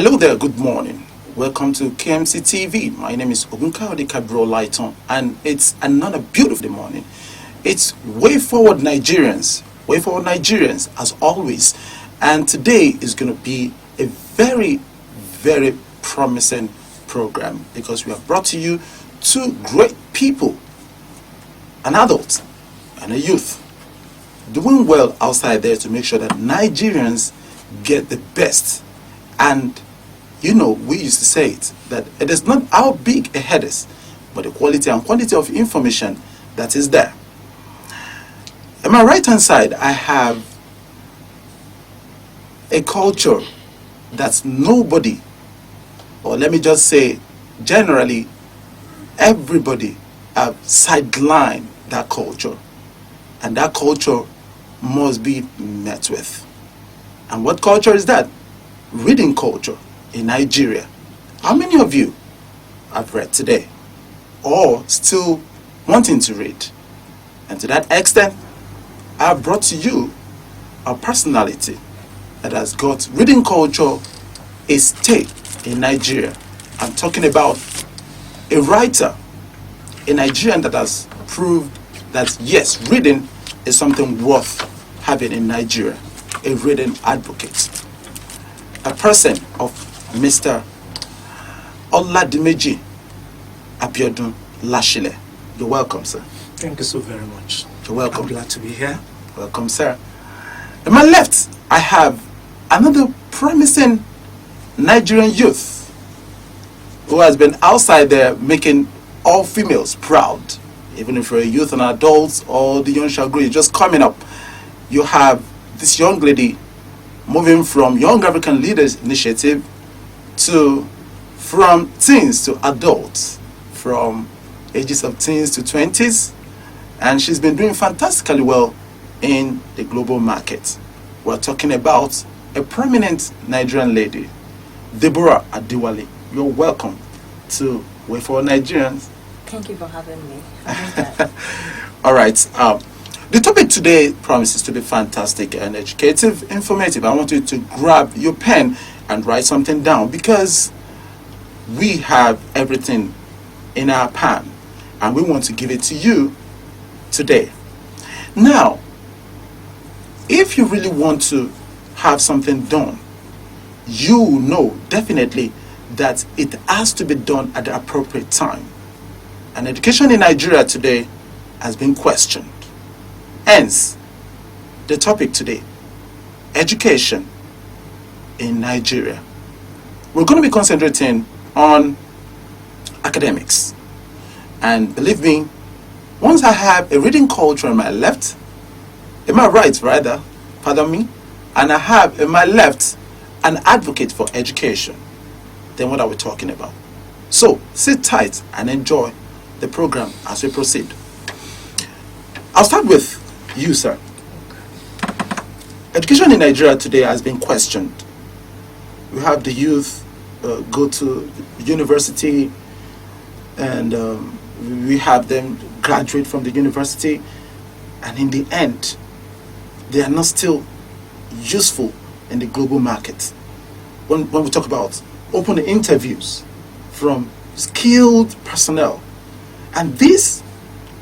Hello there, good morning. Welcome to KMC TV. My name is Lighton, and it's another beautiful morning. It's Way Forward Nigerians. Way Forward Nigerians, as always. And today is going to be a very, very promising program because we have brought to you two great people, an adult and a youth, doing well outside there to make sure that Nigerians get the best. And you know, we used to say it, that it is not how big a head is, but the quality and quantity of information that is there. On my right hand side, I have a culture that's nobody, or let me just say, generally, everybody have sidelined that culture. And that culture must be met with. And what culture is that? Reading culture in Nigeria. How many of you have read today or still wanting to read? And to that extent, I have brought to you a personality that has got reading culture a stake in Nigeria. I'm talking about a writer, a Nigerian that has proved that yes, reading is something worth having in Nigeria, a reading advocate, a person of Mr. Oladimeji Lasile. You're welcome, sir. Thank you so very much. You're welcome. I'm glad to be here. Welcome, sir. On my left, I have another promising Nigerian youth who has been outside there making all females proud. Even if you're a youth and adults or the young shall grow, you're just coming up. You have this young lady moving from Young African Leaders Initiative to from teens to adults, from ages of teens to 20s, and she's been doing fantastically well in the global market. We're talking about a prominent Nigerian lady, Deborah Adewale. You're welcome to Way for Nigerians. Thank you for having me. All right. The topic today promises to be fantastic and educative, informative. I want you to grab your pen and write something down because we have everything in our palm and we want to give it to you today. Now, if you really want to have something done, you know definitely that it has to be done at the appropriate time. And education in Nigeria today has been questioned. Hence, the topic today, education in Nigeria. We're going to be concentrating on academics. And believe me, once I have a reading culture on my left, in my right rather, pardon me, and I have in my left an advocate for education, then what are we talking about? So, sit tight and enjoy the program as we proceed. I'll start with you, sir. Education in Nigeria today has been questioned. We have the youth go to university and we have them graduate from the university, and in the end, they are not still useful in the global market. When we talk about open interviews from skilled personnel, and this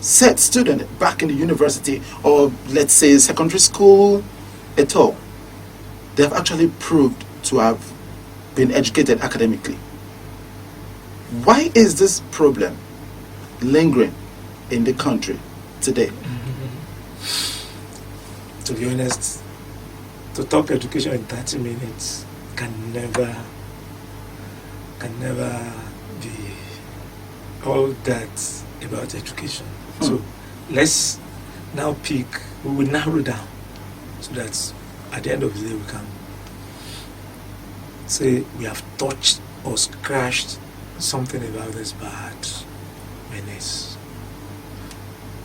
set student back in the university or let's say secondary school at all, they have actually proved to have been educated academically. Why is this problem lingering in the country today? To be honest, to talk education in 30 minutes can never be all that about education. So let's now pick, we will narrow down so that at the end of the day we can say we have touched or scratched something about this bad menace.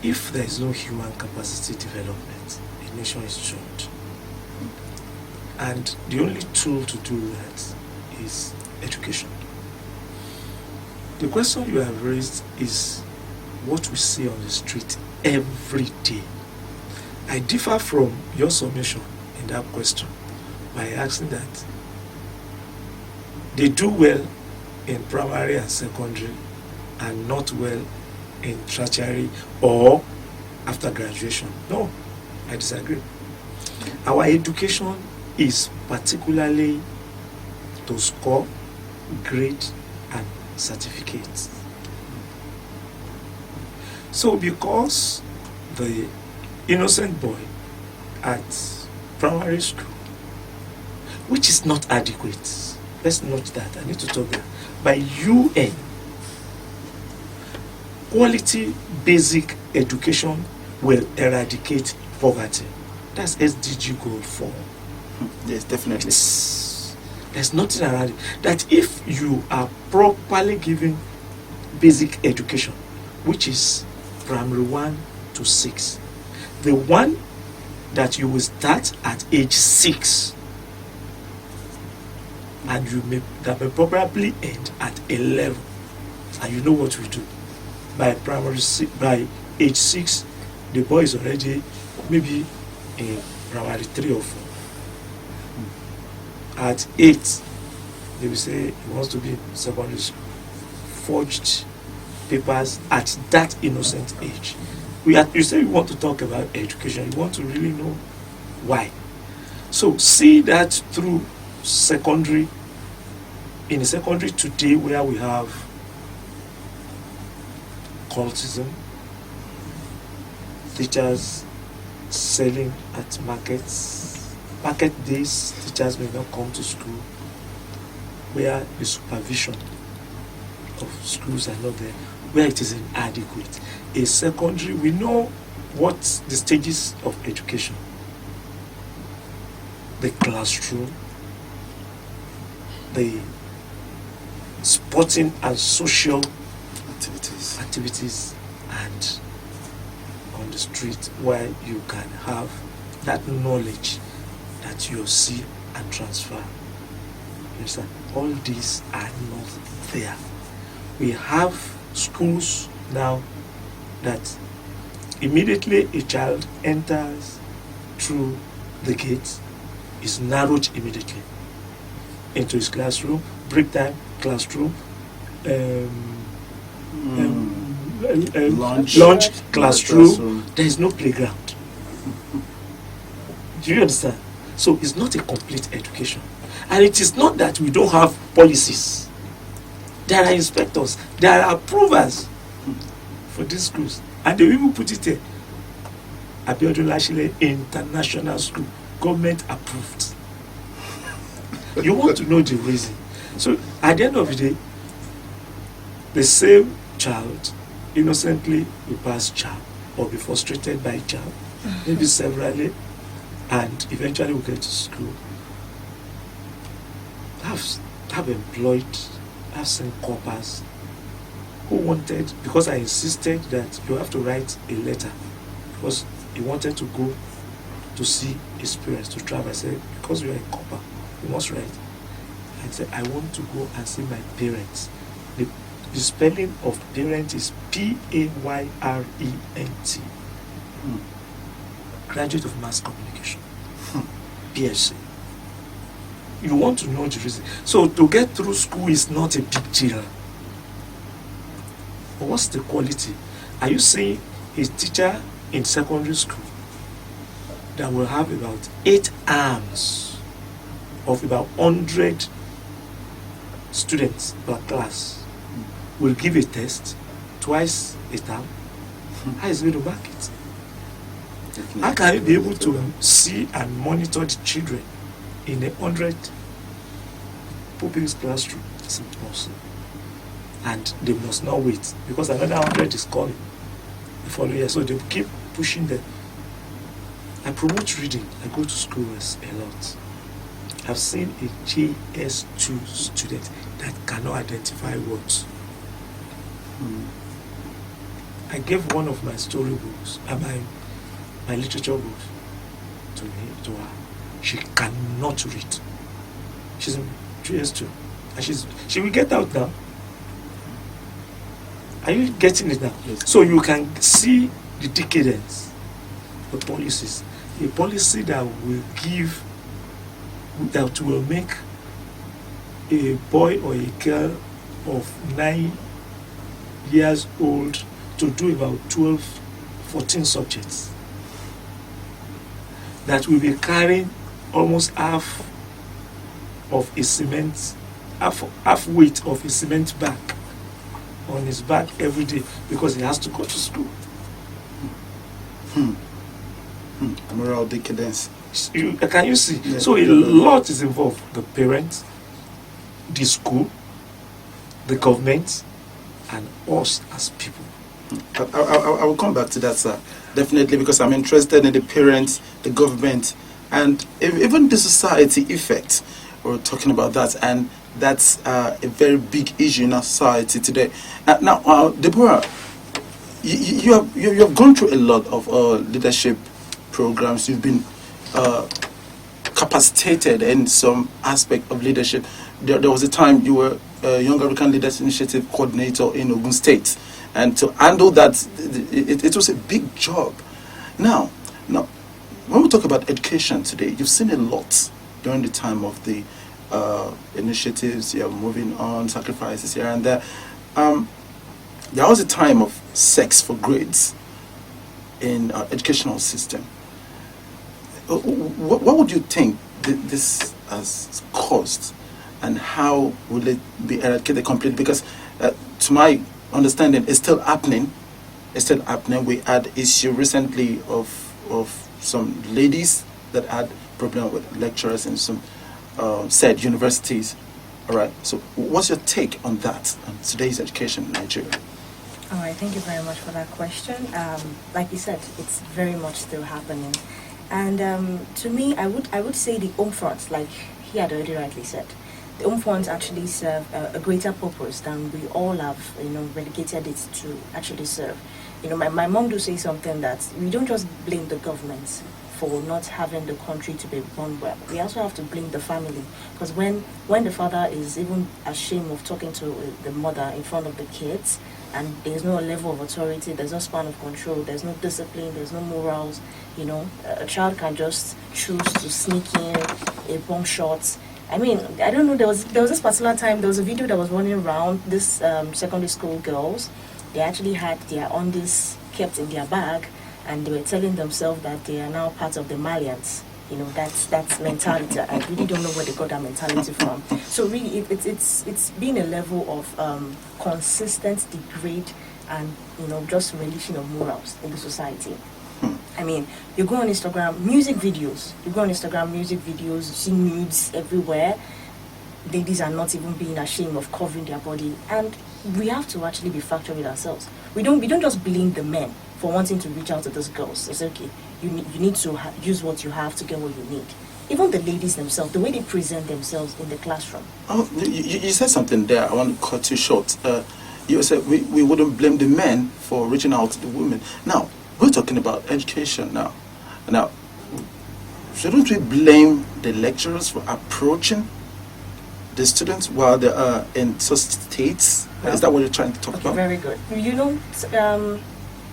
If there is no human capacity development, a nation is doomed. And the only tool to do that is education. The question you have raised is what we see on the street every day. I differ from your submission in that question by asking that they do well in primary and secondary and not well in tertiary or after graduation. No, I disagree. Our education is particularly to score, grade, and certificates. So because the innocent boy at primary school, which is not adequate, let's note that, I need to talk that, by UN, quality basic education will eradicate poverty. That's SDG goal 4. Yes, definitely. There's nothing around it. That if you are properly given basic education, which is primary 1 to 6, the one that you will start at age 6 and that may probably end at 11, and you know what we do. By by age 6, the boy is already maybe in primary 3 or 4. At 8, they will say he wants to be in secondary school. Forged papers at that innocent age. You say you want to talk about education, you want to really know why. So see that through secondary, in secondary today where we have cultism, teachers selling at markets, market days, teachers may not come to school, where the supervision of schools are not there, where it is inadequate. A secondary, we know what the stages of education, the classroom, the sporting and social activities, and on the street where you can have that knowledge that you see and transfer. You understand? All these are not there. We have schools now that immediately a child enters through the gate is narrowed immediately into his classroom, break time, classroom, lunch, classroom. There is no playground. Do you understand? So it's not a complete education. And it is not that we don't have policies. There are inspectors, there are approvers for these schools. And they will put it there. Lasile International School, government approved. You want to know the reason. So at the end of the day, the same child innocently will pass JAM or be frustrated by JAM, maybe severally, and eventually will get to school. I've employed, I've seen coppers who wanted, because I insisted that you have to write a letter, because he wanted to go to see his parents, to travel. I said, because you are a copper, you must write. I said, I want to go and see my parents. The spelling of parent is Payrent. Graduate of Mass Communication. PhD. You want to know the reason. So to get through school is not a big deal. But what's the quality? Are you saying a teacher in secondary school that will have about 8 arms of about 100 students per class will give a test twice a term? How is he going to mark it? How can you be able to see and monitor the children in 100 pupils classroom? It's impossible. And they must not wait, because another 100 is coming the following year. So they keep pushing them. I promote reading. I go to schools a lot. I've seen a JS2 student that cannot identify words. I gave one of my story books, my literature books to her. She cannot read. She's in JS2. And she will get out now. Are you getting it now? Yes. So you can see the decadence, the policies. A policy that will make a boy or a girl of 9 years old to do about 12, 14 subjects that will be carrying almost half of a cement, half weight of a cement bag on his back every day because he has to go to school. Moral decadence. Can you see? Yeah. So a lot is involved. The parents, the school, the government, and us as people. I will come back to that, sir. Definitely, because I'm interested in the parents, the government, and even the society effect. We're talking about that, and that's a very big issue in our society today. Now, Deborah, you have gone through a lot of leadership programs. You've been capacitated in some aspect of leadership. There was a time you were a Young African Leaders Initiative coordinator in Ogun State, and to handle that, it was a big job. Now, when we talk about education today, you've seen a lot during the time of the initiatives. You're moving on, sacrifices here and there. There was a time of sex for grades in our educational system. What would you think this has caused, and how will it be eradicated completely? Because to my understanding, it's still happening. It's still happening. We had issue recently of some ladies that had problem with lecturers in some said universities. All right. So, what's your take on that and today's education in Nigeria? All right. Thank you very much for that question. Like you said, it's very much still happening. And to me, I would say the home front, like he had already rightly said, the home fronts actually serve a greater purpose than we all have, relegated it to actually serve. My mom do say something that we don't just blame the government for not having the country to be run well. We also have to blame the family, because when the father is even ashamed of talking to the mother in front of the kids, and there's no level of authority, there's no span of control, there's no discipline, there's no morals, a child can just choose to sneak in a bomb shot. I mean, I don't know, there was this particular time, there was a video that was running around, this secondary school girls, they actually had their undies kept in their bag, and they were telling themselves that they are now part of the Malians. That's mentality. I really don't know where they got that mentality from. So really, it's been a level of consistent degrade and just relation of morals in the society. I mean, you go on Instagram, music videos. You see nudes everywhere. Ladies are not even being ashamed of covering their body, and we have to actually be factual with ourselves. We don't just blame the men for wanting to reach out to those girls. It's okay. You need to use what you have to get what you need. Even the ladies themselves, the way they present themselves in the classroom. Oh, you said something there. I want to cut you short. You said we wouldn't blame the men for reaching out to the women. Now, we're talking about education now. Now, shouldn't we blame the lecturers for approaching the students while they are in such states? Is that what you're trying to talk about? Very good.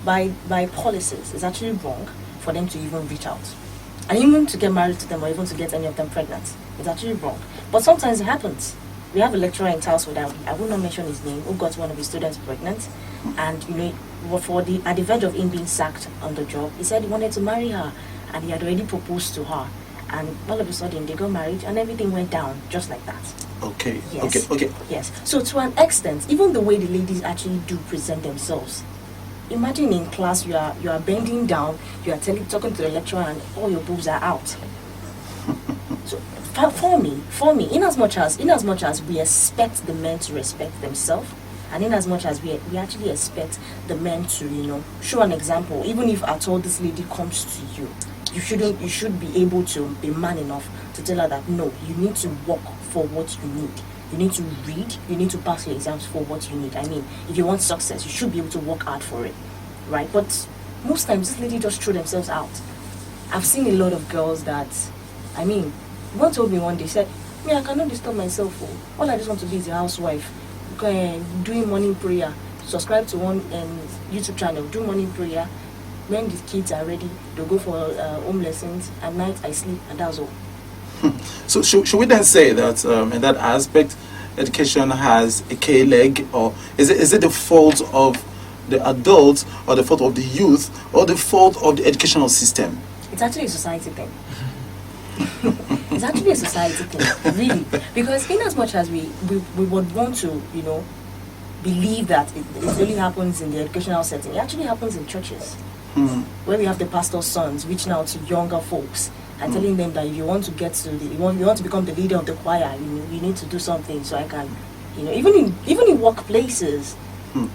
By policies, it's actually wrong for them to even reach out. And even to get married to them or even to get any of them pregnant. It's actually wrong. But sometimes it happens. We have a lecturer in Taos that I will not mention his name, who got one of his students pregnant. And at the verge of him being sacked on the job, he said he wanted to marry her, and he had already proposed to her. And all of a sudden they got married and everything went down just like that. Okay. Yes. Okay. Yes. So to an extent, even the way the ladies actually do present themselves. Imagine in class you are bending down, you are talking to the lecturer, and all your boobs are out. So for me, in as much as we expect the men to respect themselves, and in as much as we actually expect the men to show an example, even if at all this lady comes to you, you should be able to be man enough to tell her that no, you need to work for what you need. You need to read, you need to pass your exams for what you need. I mean, if you want success, you should be able to work hard for it, right? But most times, this lady just threw themselves out. I've seen a lot of girls that, one told me one day, said, I cannot disturb myself. All I just want to be is a housewife, doing morning prayer, subscribe to one YouTube channel, do morning prayer. When the kids are ready, they'll go for home lessons. At night, I sleep, and that's all. So should we then say that in that aspect, education has a K leg, or is it the fault of the adults, or the fault of the youth, or the fault of the educational system? It's actually a society thing. It's actually a society thing, really. Because in as much as we would want to, believe that it really happens in the educational setting, it actually happens in churches. Where we have the pastor's sons reaching out to younger folks and telling them that if you want to get to you want to become the leader of the choir, you need to do something so I can, even in workplaces,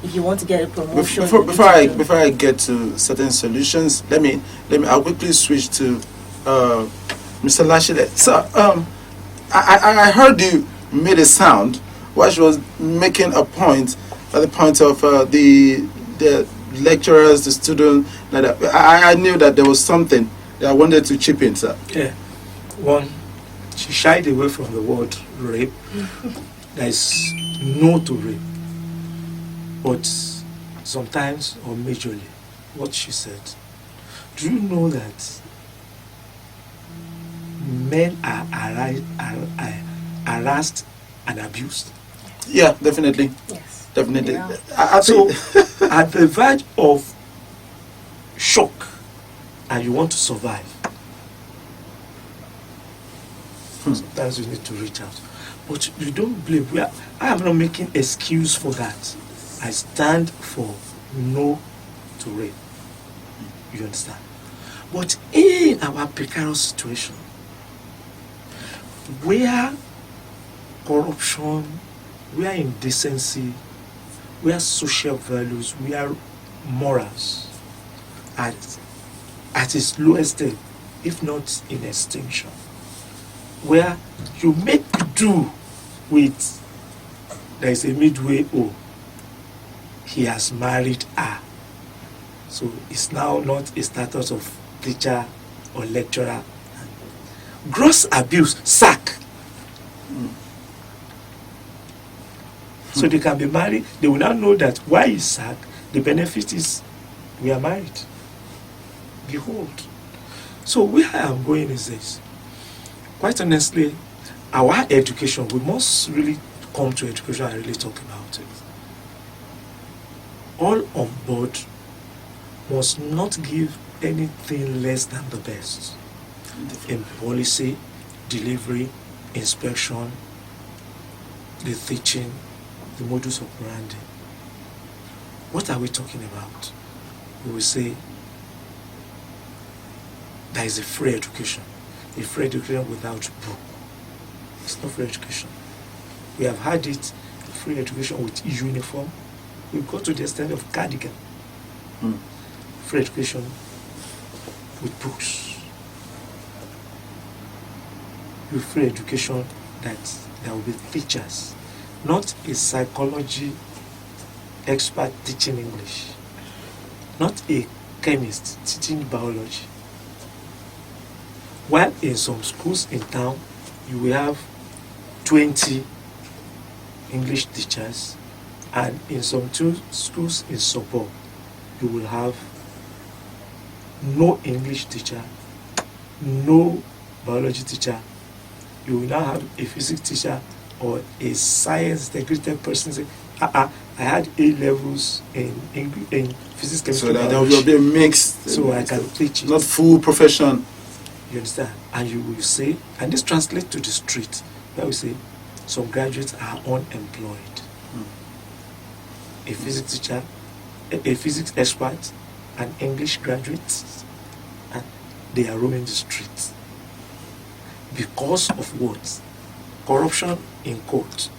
if you want to get a promotion. Before I get to certain solutions, I'll quickly switch to Mr. Lasile. So I heard you made a sound while she was making a point at the point of the lecturers, the students. I knew that there was something that I wanted to chip in, sir. Yeah. One, she shied away from the word rape. There is no to rape. But sometimes, or majorly, what she said, do you know that men are harassed and abused? Yeah, definitely. Yes. Definitely. Yeah. So, at the verge of shock, and you want to survive, sometimes you need to reach out. But you don't blame. I am not making excuse for that. I stand for no to rape. You understand? But in our precarious situation, where corruption, where indecency, where social values, where morals at its lowest state, if not in extinction, where you make do with, there is a midway, he has married her. So it's now not a status of teacher or lecturer. Gross abuse, sack. So they can be married. They will now know that why is sack, the benefit is we are married. Behold. So where I am going is this. Quite honestly, our education, we must really come to education and really talk about it. All on board must not give anything less than the best in policy, delivery, inspection, the teaching, the modus operandi. What are we talking about? We will say there is a free education without book. It's not free education. We have had it, free education with uniform. We got to the extent of cardigan. Free education with books. With free education that there will be teachers, not a psychology expert teaching English, not a chemist teaching biology. While in some schools in town, you will have 20 English teachers, and in some two schools in suburb, you will have no English teacher, no biology teacher. You will now have a physics teacher or a science integrated person say, I had A levels in physics, chemistry, so that biology, there will be a mixed, so I can teach it. Not full profession. You understand? And you will say, and this translates to the street, where we say some graduates are unemployed. A physics teacher, a physics expert, an English graduate, and they are roaming the streets. Because of what? Corruption in court.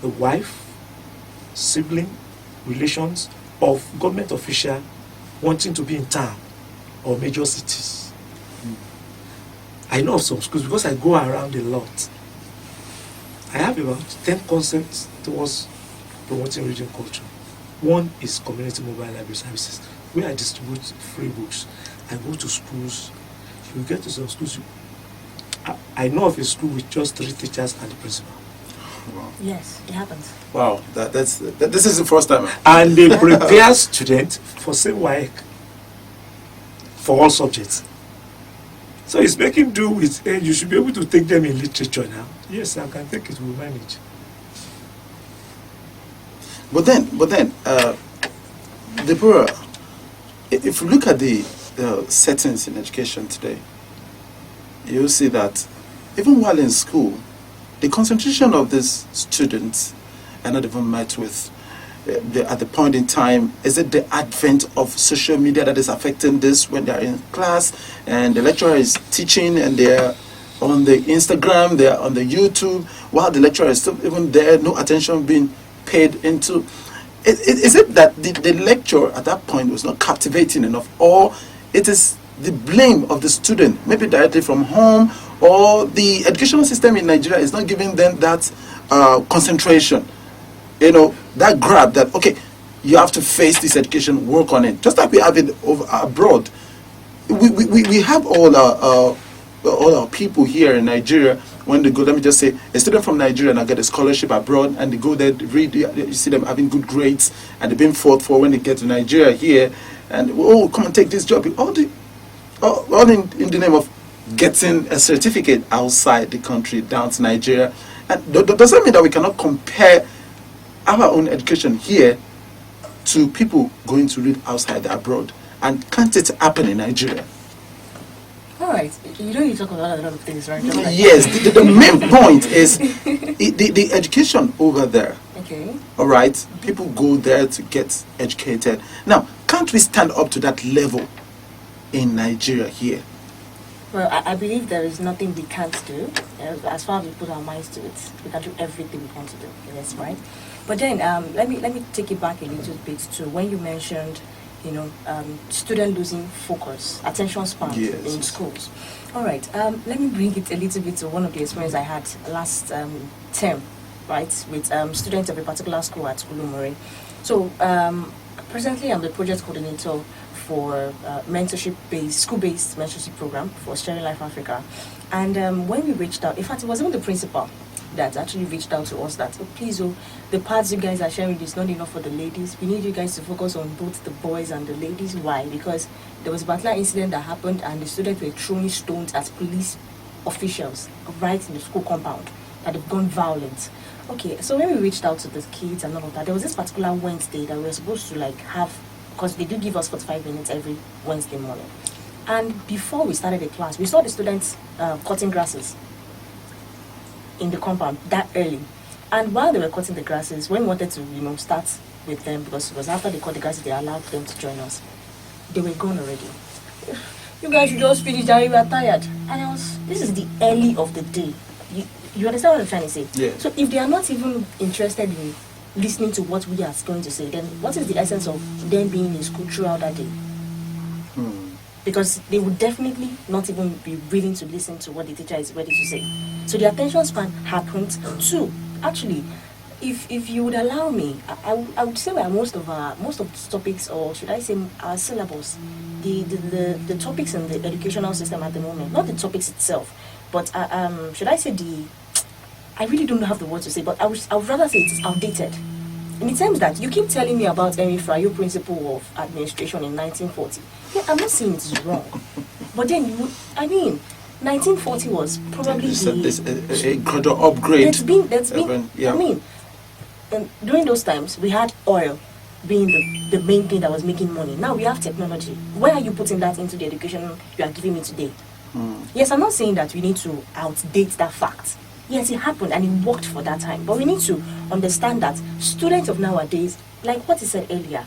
The wife, sibling, relations of government official wanting to be in town or major cities. I know of some schools because I go around a lot. I have about 10 concepts towards promoting region culture. One is community mobile library services, where I distribute free books. I go to schools. You get to some schools. I know of a school with just 3 teachers and the principal. Wow. Yes, it happens. Wow, this is the first time. And they prepare students for same work for all subjects. So it's making do with, you should be able to take them in literature now. Yes, I can take it, we'll manage. But then, Deborah, if you look at the settings in education today, you'll see that even while in school, the concentration of these students are not even met with. At the point in time, is it the advent of social media that is affecting this when they're in class and the lecturer is teaching and they're on the Instagram, they're on the YouTube, while the lecturer is still even there, no attention being paid into. Is it that the lecture at that point was not captivating enough, or it is the blame of the student, maybe directly from home, or the educational system in Nigeria is not giving them that concentration? You know, that grab that, okay, you have to face this education, work on it. Just like we have it over abroad. We have all our people here in Nigeria, when they go, let me just say, a student from Nigeria now get a scholarship abroad and they go there, they read, you see them having good grades and they're being fought for when they get to Nigeria here, and, oh, come and take this job. All in the name of getting a certificate outside the country down to Nigeria. And does that mean that we cannot compare our own education here to people going to read outside abroad? And can't it happen in Nigeria? All right. You talk about a lot of things, right? Yes. The main point is the education over there. Okay. All right. People go there to get educated. Now, can't we stand up to that level in Nigeria here? Well, I believe there is nothing we can't do. As far as we put our minds to it, we can do everything we want to do. Yes, right? But then, let me take it back a little bit to when you mentioned, student losing focus, attention span in schools. All right, let me bring it a little bit to one of the experiences I had last term, right, with students of a particular school at Ulumore. So, presently I'm the project coordinator for mentorship-based, school-based mentorship program for Sharing Life Africa. And when we reached out, in fact, it was even the principal that actually reached out to us that, oh, please, the parts you guys are sharing is not enough for the ladies. We need you guys to focus on both the boys and the ladies. Why? Because there was a particular incident that happened and the students were throwing stones at police officials right in the school compound that have gone violent. Okay, so when we reached out to the kids and all of that, there was this particular Wednesday that we were supposed to have, because they do give us 45 minutes every Wednesday morning. And before we started the class, we saw the students cutting grasses in the compound that early. And while they were cutting the grasses, when we wanted to, start with them, because it was after they cut the grasses, they allowed them to join us, they were gone already. You guys should just finish, and we are tired. And this is the early of the day. You understand what I'm trying to say? Yeah. So if they are not even interested in listening to what we are going to say, then what is the essence of them being in school throughout that day? Because they would definitely not even be willing to listen to what the teacher is ready to say. So the attention span happened too. Actually, if you would allow me, I would say that most of the topics, or should I say our syllabus, the topics in the educational system at the moment, not the topics itself, but should I say I really don't have the word to say, but I would rather say it's outdated. In the terms that you keep telling me about Emi Frayo principle of administration in 1940. Yeah, I'm not saying it is wrong. But then 1940 was probably a gradual upgrade. That's been yeah. During those times, we had oil being the main thing that was making money. Now we have technology. Where are you putting that into the education you are giving me today? Yes, I'm not saying that we need to outdate that fact. Yes, it happened and it worked for that time. But we need to understand that students of nowadays, like what he said earlier,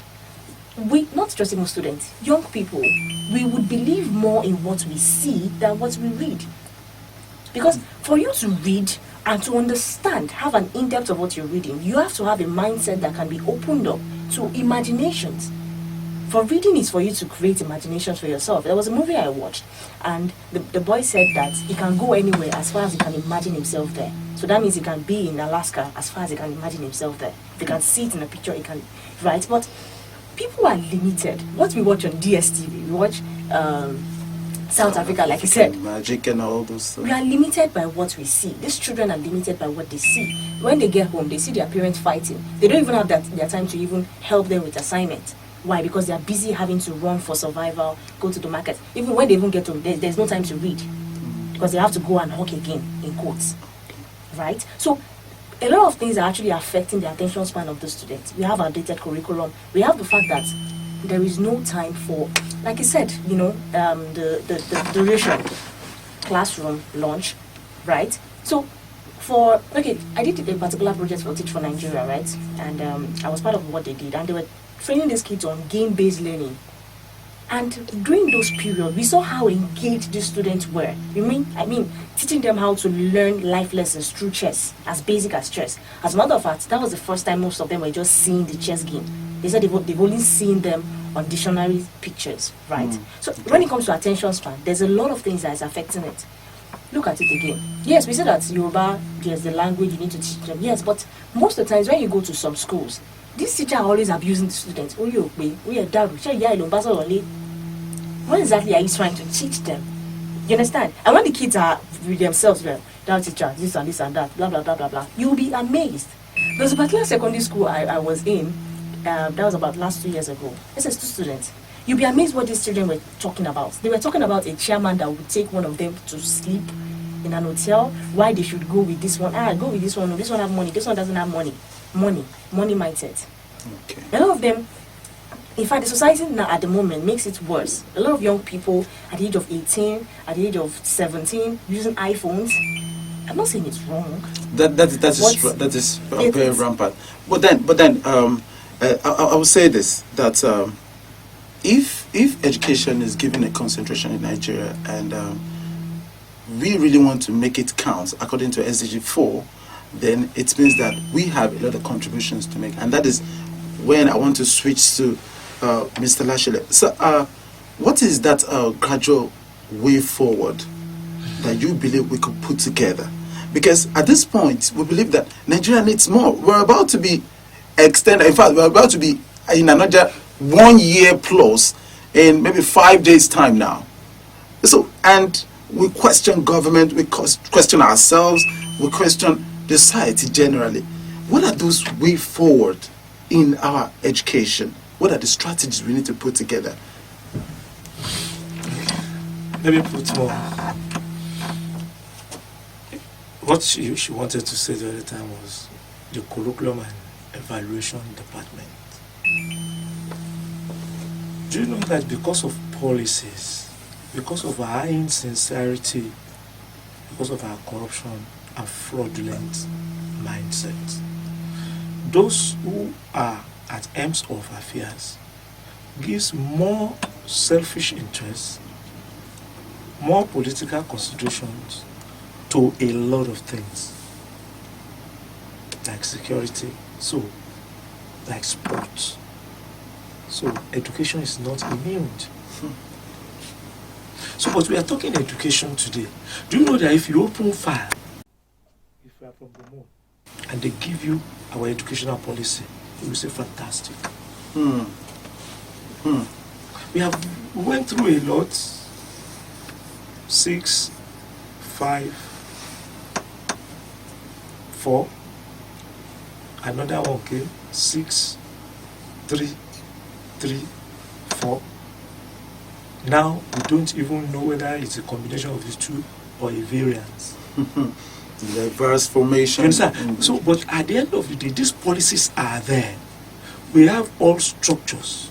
we, not just even students, young people, we would believe more in what we see than what we read. Because for you to read and to understand, have an in-depth of what you're reading, you have to have a mindset that can be opened up to imaginations. For reading is for you to create imaginations for yourself. There was a movie I watched, and the boy said that he can go anywhere as far as he can imagine himself there. So that means he can be in Alaska as far as he can imagine himself there. If he can see it in a picture, he can, right? But people are limited. What we watch on DSTV, we watch South Africa, like you said. Magic and all those stuff. We are limited by what we see. These children are limited by what they see. When they get home, they see their parents fighting. They don't even have their time to even help them with assignments. Why? Because they are busy having to run for survival, go to the market. Even when they even get home, there's no time to read. Because they have to go and hawk again, in quotes. Right? So, a lot of things are actually affecting the attention span of the students. We have outdated curriculum. We have the fact that there is no time for, like I said, the duration, classroom, lunch, right? So, I did a particular project for Teach for Nigeria, right? And I was part of what they did, and they were training these kids on game-based learning. And during those periods, we saw how engaged these students were. I mean, teaching them how to learn life lessons through chess, as basic as chess. As a matter of fact, that was the first time most of them were just seeing the chess game. They said they've only seen them on dictionary pictures, right? So when it comes to attention span, there's a lot of things that is affecting it. Look at it again. Yes, we said that Yoruba, there's the language you need to teach them. Yes, but most of the times when you go to some schools, this teacher are always abusing the students. What exactly are you trying to teach them? You understand? And when the kids are with themselves, well, that teacher, this and this and that, blah, blah, blah, blah, blah, you'll be amazed. There was a particular secondary school I was in, that was about last 2 years ago. This is 2 students. You'll be amazed what these children were talking about. They were talking about a chairman that would take one of them to sleep in an hotel, why they should go with this one. Go with this one. No, this one have money. This one doesn't have money. Money mindset. Okay. A lot of them, in fact, the society now at the moment makes it worse. A lot of young people at the age of 18, at the age of 17, using iPhones. I'm not saying it's wrong. That is very rampant. But then I would say this, that if education is given a concentration in Nigeria, and we really want to make it count according to SDG 4, then it means that we have a lot of contributions to make, and that is when I want to switch to Mr. Lasile. So, what is that gradual way forward that you believe we could put together? Because at this point, we believe that Nigeria needs more. We're about to be extended. In fact, we're about to be in another 1 year plus in maybe 5 days' time now. So, and we question government, we question ourselves, we question the society generally. What are those way forward in our education? What are the strategies we need to put together? Let me put more. What she wanted to say the other time was the curriculum and evaluation department. Do you know that because of policies, because of our insincerity, because of our corruption and fraudulent mindset, those who are at ends of affairs gives more selfish interests, more political considerations to a lot of things, like security, so like sports. So education is not immune. So, but we are talking education today. Do you know that if you open file, if you are from the moon, and they give you our educational policy, you will say fantastic. We went through a lot. 6, 5, 4. Another one came. 6, 3, 3, 4. Now we don't even know whether it's a combination of the two or a variance. Diverse formation. You understand? So, but at the end of the day, these policies are there. We have all structures.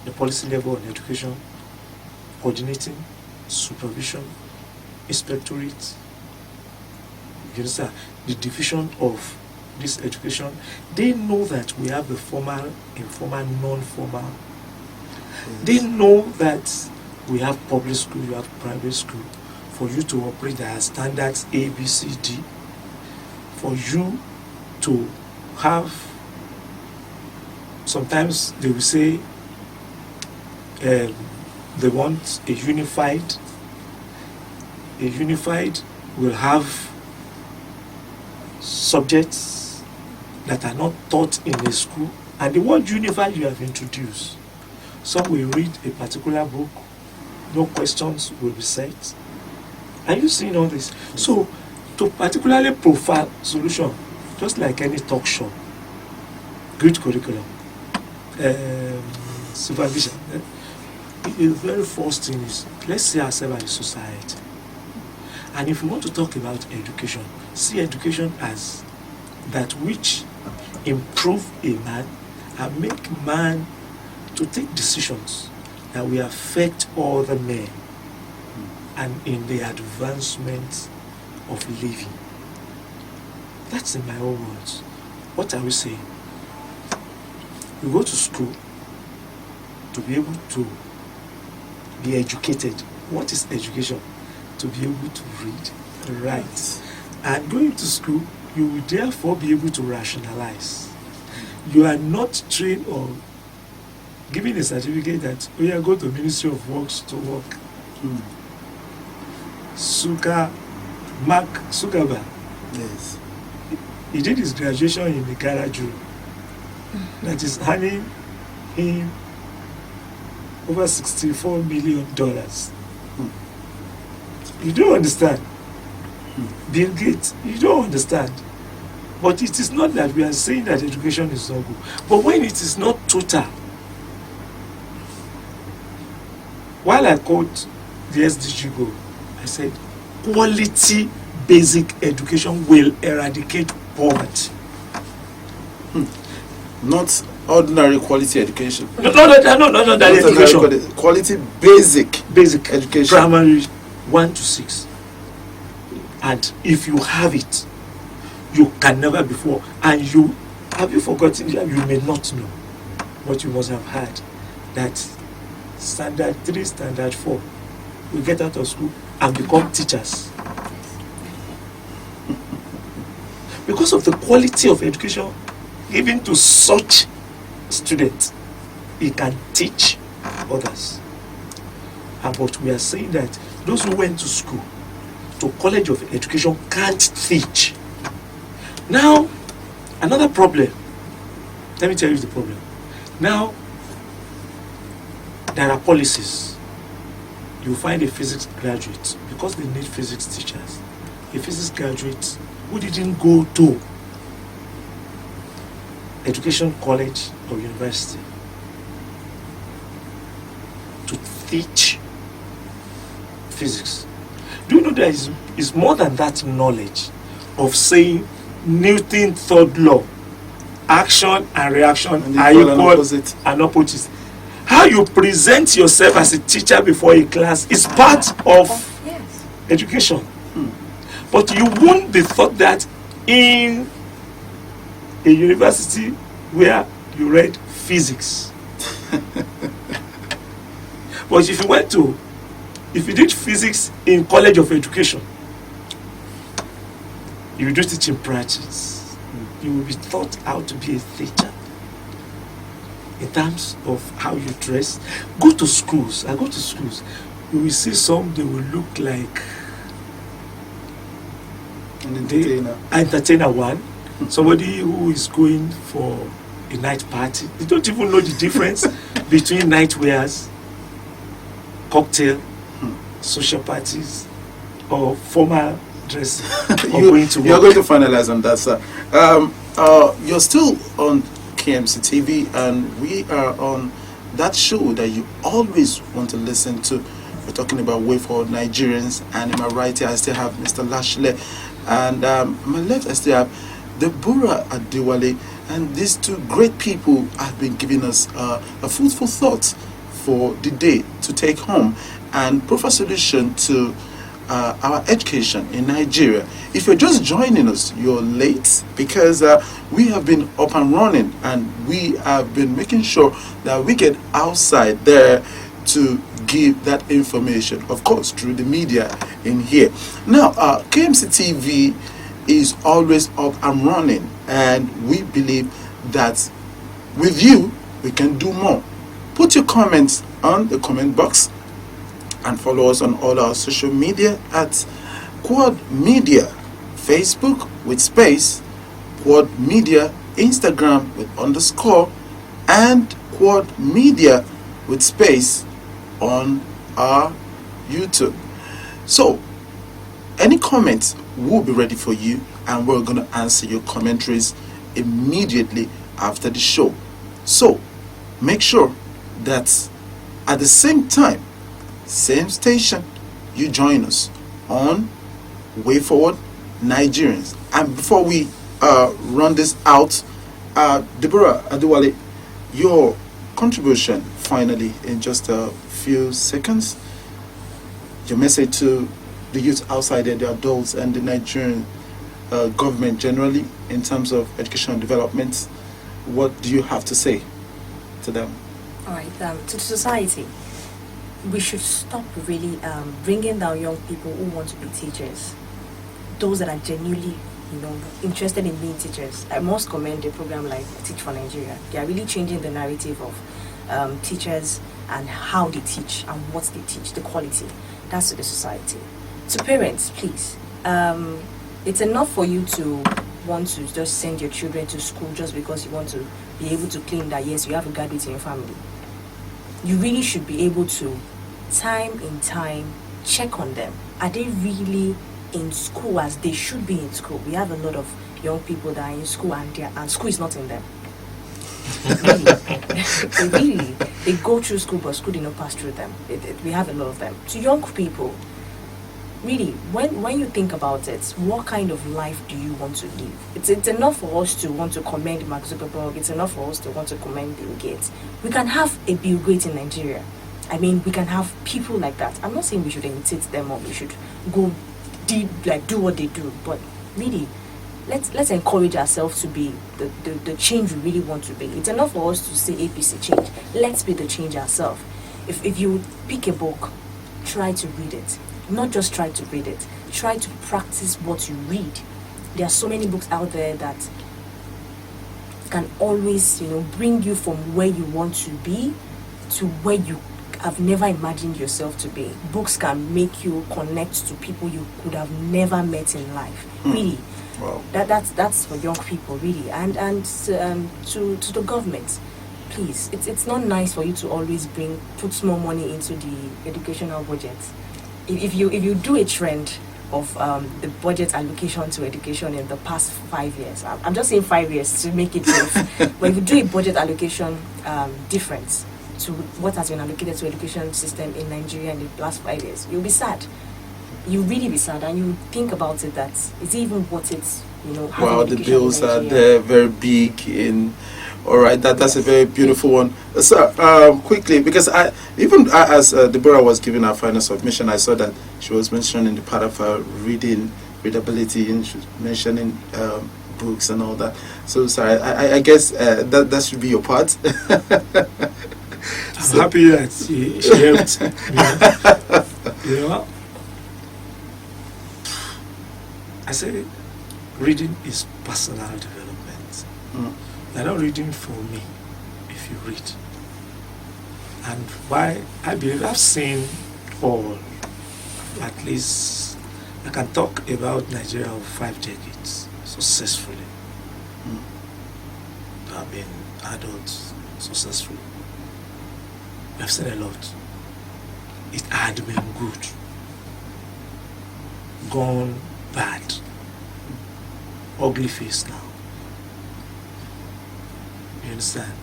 The policy level on education, coordinating, supervision, inspectorate. You understand? The division of this education. They know that we have the formal, informal, non-formal. They know that we have public school, you have private school. For you to operate, there are standards A, B, C, D. For you to have, sometimes they will say they want a unified will have subjects that are not taught in a school, and the word unified you have introduced. Some will read a particular book, no questions will be set. Are you seeing all this? So, to particularly profile solution, just like any talk show, good curriculum, supervision, the very first thing is, let's see ourselves as a society. And if we want to talk about education, see education as that which improve a man and make man to take decisions that will affect other men and in the advancement of living. That's in my own words. What are we saying? You go to school to be able to be educated. What is education? To be able to read, write. And going to school, you will therefore be able to rationalize. You are not trained or given a certificate that we are going to Ministry of Works to work. Mark Zuckerberg. Yes. He did his graduation in the garage room. That is earning him over $64 million. You don't understand. Bill Gates, you don't understand. But it is not that we are saying that education is not good. But when it is not total, while I quote the SDG goal, I said, quality basic education will eradicate poverty. Not ordinary quality education. No, that education. Quality basic education. Primary 1 to 6. And if you have it, you can never before. And you have you forgotten? You may not know, but you must have heard that standard 3, standard 4, we get out of school and become teachers. Because of the quality of education given to such students, he can teach others. But we are saying that those who went to school, to college of education, can't teach. Now, another problem. Let me tell you the problem. Now, there are policies. You find a physics graduate, because they need physics teachers, a physics graduate who didn't go to education college or university to teach physics. Do you know there is more than that knowledge of saying Newton's third law, action and reaction are equal and opposite. How you present yourself as a teacher before a class is part of education. But you won't be taught that in a university where you read physics. But if you did physics in college of education, you will do teaching practice. You will be taught how to be a teacher. In terms of how you dress, go to schools. I go to schools. You will see some, they will look like an entertainer. Entertainer one. Somebody who is going for a night party. They don't even know the difference between night wears, cocktail, social parties, or formal dressing. Going to work. You're going to finalize on that, sir. You're still on KMC TV, and we are on that show that you always want to listen to. We're talking about Way Forward Nigerians, and in my right here I still have Mr. Lasile, and my left I still have Deborah Adewale, and these two great people have been giving us a food for thought for the day to take home and provide solution to our education in Nigeria. If you're just joining us, you're late, because we have been up and running, and we have been making sure that we get outside there to give that information, of course, through the media in here. Now, KMC TV is always up and running, and we believe that with you, we can do more. Put your comments on the comment box, and follow us on all our social media at Kwod Media, Facebook with space, Kwod Media, Instagram with _, and Kwod Media with space on our YouTube. So, any comments will be ready for you, and we're going to answer your commentaries immediately after the show. So, make sure that at the same time, same station, you join us on Way Forward Nigerians. And before we run this out, Deborah, Adewale, your contribution finally in just a few seconds. Your message to the youth outside there, the adults, and the Nigerian government generally in terms of educational development. What do you have to say to them? All right, to the society, we should stop really bringing down young people who want to be teachers. Those that are genuinely, interested in being teachers. I must commend a program like Teach for Nigeria. They are really changing the narrative of teachers and how they teach and what they teach, the quality. That's to the society. To parents, please. It's enough for you to want to just send your children to school just because you want to be able to claim that, yes, you have a graduate in your family. You really should be able to, time in time, check on them. Are they really in school as they should be in school? We have a lot of young people that are in school and school is not in them. Really, they go through school but school did not pass through them. We have a lot of them. To young people, really, when you think about it, what kind of life do you want to live? It's enough for us to want to commend Mark Zuckerberg. It's enough for us to want to commend Bill Gates. We can have a Bill Gates in Nigeria. I mean, we can have people like that. I'm not saying we should imitate them or we should go do what they do, but really, let's encourage ourselves to be the change we really want to be. It's enough for us to say APC change. Let's be the change ourselves. If you pick a book, try to read it. Not just try to read it. Try to practice what you read. There are so many books out there that can always, bring you from where you want to be to where you have never imagined yourself to be. Books can make you connect to people you could have never met in life. Really. Wow. That's for young people, really. And to the government, please, it's not nice for you to always put more money into the educational budget. If you do a trend of the budget allocation to education in the past 5 years, I'm just saying 5 years to make it brief, but if you do a budget allocation difference to what has been allocated to education system in Nigeria in the last 5 years, you'll be sad. You'll really be sad, and you think about it that it's even what it's, Wow, the bills are there, very big in. All right, that's a very beautiful one. So, quickly, because as Deborah was giving her final submission, I saw that she was mentioning the part of her readability, and she was mentioning books and all that. So, sorry, I guess that should be your part. I'm happy that she helped me. I say reading is personal development. You're not reading for me if you read. And why I believe I've seen all, at least I can talk about Nigeria of 5 decades successfully. I've been adults successfully. I've seen a lot. It had been good, gone bad, ugly face now. You understand?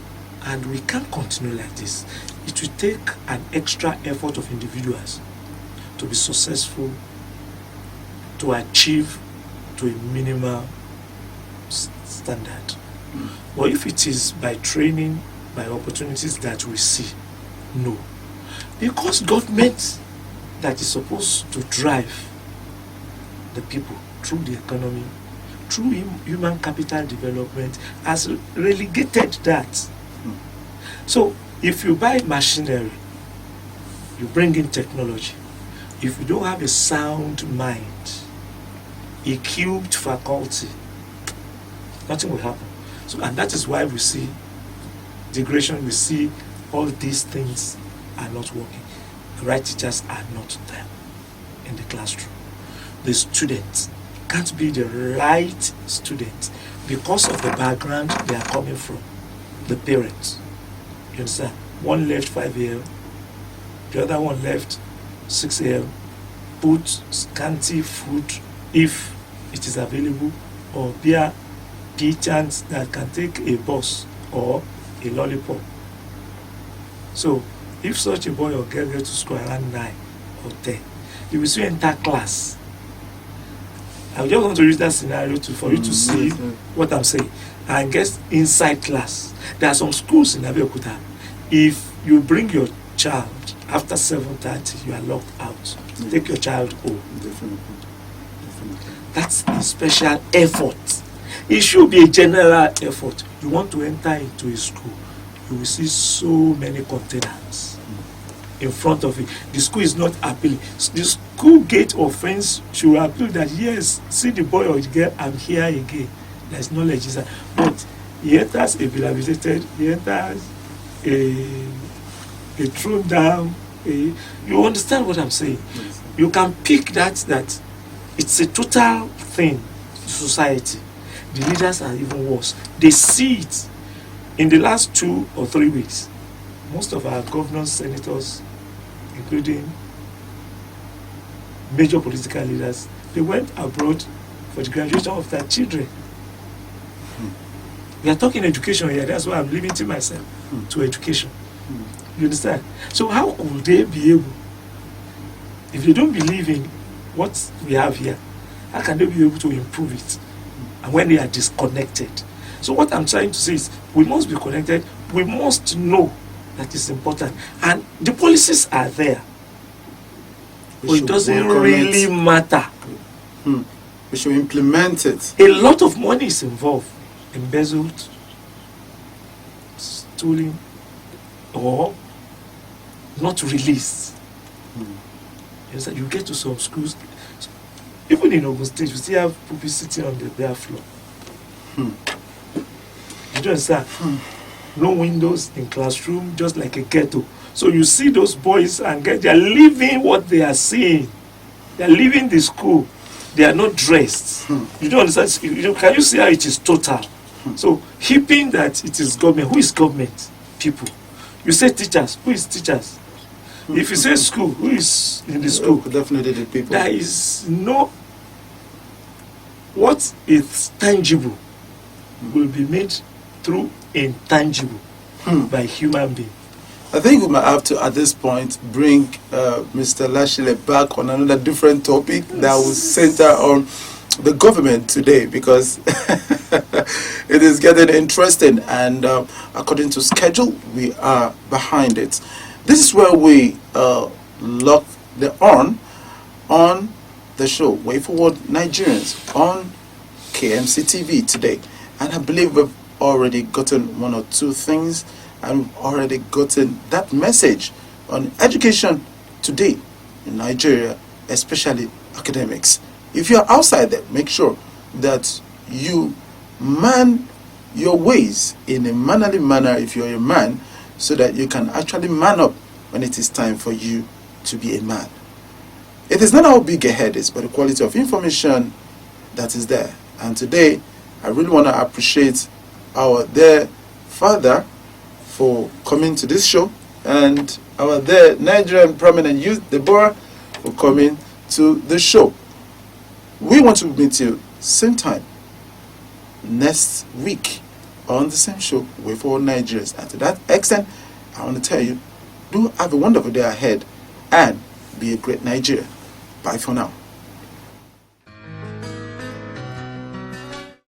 And we can't continue like this. It will take an extra effort of individuals to be successful, to achieve to a minimal standard. But if it is by training, by opportunities that we see, no. Because government that is supposed to drive the people through the economy, through human capital development, has relegated that. So if you buy machinery, you bring in technology. If you don't have a sound mind, a cubed faculty, nothing will happen. So, and that is why we see degradation, we see all these things are not working. The right teachers are not there in the classroom. The students can't be the right student because of the background they are coming from, the parents. You understand? One left 5 a.m., the other one left 6 a.m., put scanty food if it is available, or bear chance that can take a bus or a lollipop. So if such a boy or girl gets to school around 9 or 10, he will still enter class I just want to use that scenario for you to see Yes, what I'm saying. And get inside class. There are some schools in Abeokuta. If you bring your child after 7:30, you are locked out. Take your child home. Definitely. Definitely. That's a special effort. It should be a general effort. You want to enter into a school, you will see so many containers in front of it. The school is not appealing. The school gate or fence should appeal that, yes, see the boy or the girl, I'm here again. There's knowledge inside. But he enters a rehabilitated, he enters a thrown down. You understand what I'm saying? Yes. You can pick that it's a total thing to society. The leaders are even worse. They see it. In the last 2 or 3 weeks, most of our governors, senators, including major political leaders, they went abroad for the graduation of their children. We are talking education here, that's why I'm limiting myself to education. You understand? So how could they be able, if they don't believe in what we have here, how can they be able to improve it? And when they are disconnected. So what I'm trying to say is, we must be connected, we must know that it's important. And the policies are there. But it doesn't really matter. We should implement it. A lot of money is involved. Embezzled, stolen, or not released. You get to some schools, even in Ogun State, you still have people sitting on the bare floor. You don't understand? No windows in classroom, just like a ghetto. So you see those boys and girls, they are living what they are seeing. They are leaving the school. They are not dressed. You don't understand? Can you see how it is total? So heaping that it is government. Who is government? People. You say teachers. Who is teachers? If you say school, who is in the school? Definitely the people. There is no. What is tangible will be made through intangible by human being. I think we might have to, at this point, bring Mr. Lasile back on another different topic that will center on the government today, because it is getting interesting, and according to schedule, we are behind it. This is where we lock the on the show, Way Forward Nigerians, on KMC TV today. And I believe we've already gotten one or two things, and we've already gotten that message on education today in Nigeria, especially academics. If you're outside there, make sure that you man your ways in a mannerly manner if you're a man, so that you can actually man up when it is time for you to be a man. It is not how big a head is, but the quality of information that is there. And today, I really want to appreciate our dear father for coming to this show, and our dear Nigerian prominent youth, Deborah, for coming to the show. We want to meet you same time next week on the same show, Way Forward Nigerians. And to that extent, I want to tell you, do have a wonderful day ahead and be a great Nigerian. Bye for now.